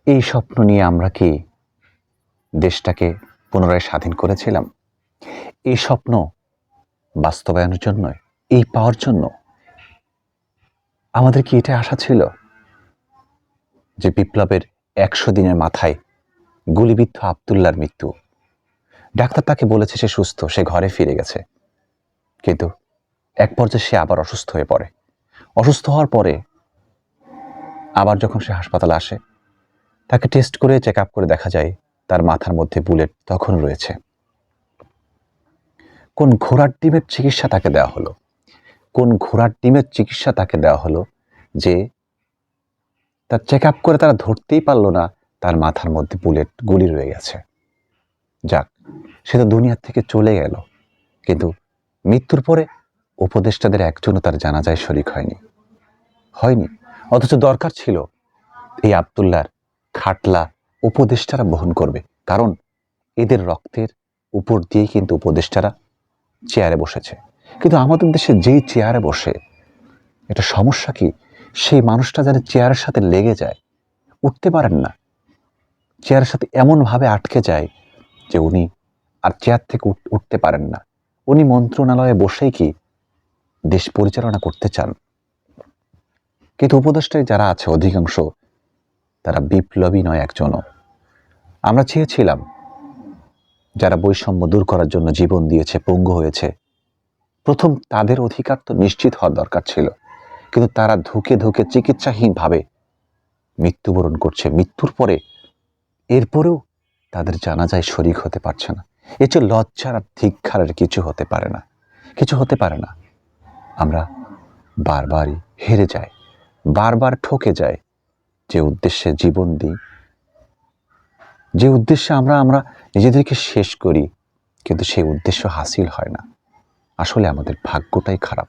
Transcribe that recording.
এই স্বপ্ন নিয়ে আমরা কি দেশটাকে পুনরায় স্বাধীন করেছিলাম? এই স্বপ্ন বাস্তবায়নের জন্য, এই পাওয়ার জন্য আমাদের কি এটা আশা ছিল যে বিপ্লবের ১০০ দিনের মাথায় গুলিবিদ্ধ আব্দুল্লাহর মৃত্যু? ডাক্তার তাকে বলেছে সে সুস্থ, সে ঘরে ফিরে গেছে, কিন্তু এক পর্যায়ে সে আবার অসুস্থ হয়ে পড়ে। অসুস্থ হওয়ার পরে আবার যখন সে হাসপাতালে আসে, তাকে টেস্ট করে চেক আপ করে দেখা যায় তার মাথার মধ্যে বুলেট তখন রয়েছে। কোন ঘোড়ার ডিমের চিকিৎসা তাকে দেওয়া হলো? কোন ঘোড়ার ডিমের চিকিৎসা তাকে দেওয়া হলো যে তার চেক আপ করে তারা ধরতেই পারলো না তার মাথার মধ্যে গুলি রয়ে গেছে। যাক, সে তো দুনিয়ার থেকে চলে গেল, কিন্তু মৃত্যুর পরে উপদেষ্টাদের একজনও তার জানাজায় শরিক হয়নি। অথচ দরকার ছিল এই আব্দুল্লাহর খাটলা উপদেষ্টারা বহন করবে, কারণ এদের রক্তের উপর দিয়েই কিন্তু উপদেষ্টারা চেয়ারে বসেছে। কিন্তু আমাদের দেশে যেই চেয়ারে বসে, এটা সমস্যা কি সেই মানুষটা যেন চেয়ারের সাথে লেগে যায়, উঠতে পারেন না, চেয়ারের সাথে এমনভাবে আটকে যায় যে উনি আর চেয়ার থেকে উঠতে পারেন না। উনি মন্ত্রণালয়ে বসেই কি দেশ পরিচালনা করতে চান? কিন্তু উপদেষ্টায় যারা আছে অধিকাংশ তারা বিপ্লবী নয় একজনও। আমরা চেয়েছিলাম যারা বৈষম্য দূর করার জন্য জীবন দিয়েছে, পঙ্গু হয়েছে, প্রথম তাদের অধিকার তো নিশ্চিত হওয়ার দরকার ছিল, কিন্তু তারা ধুকে ধুকে চিকিৎসাহীনভাবে মৃত্যুবরণ করছে। মৃত্যুর পরে এরপরেও তাদের জানাজায় শরিক হতে পারছে না। এ যে লজ্জার আর ধিক্কারের কিছু হতে পারে না, কিছু হতে পারে না। আমরা বারবারই হেরে যাই, বারবার ঠকে যাই। যে উদ্দেশ্যে জীবন দিই, যে উদ্দেশ্যে আমরা নিজেদেরকে শেষ করি, কিন্তু সেই উদ্দেশ্য হাসিল হয় না। আসলে আমাদের ভাগ্যটাই খারাপ।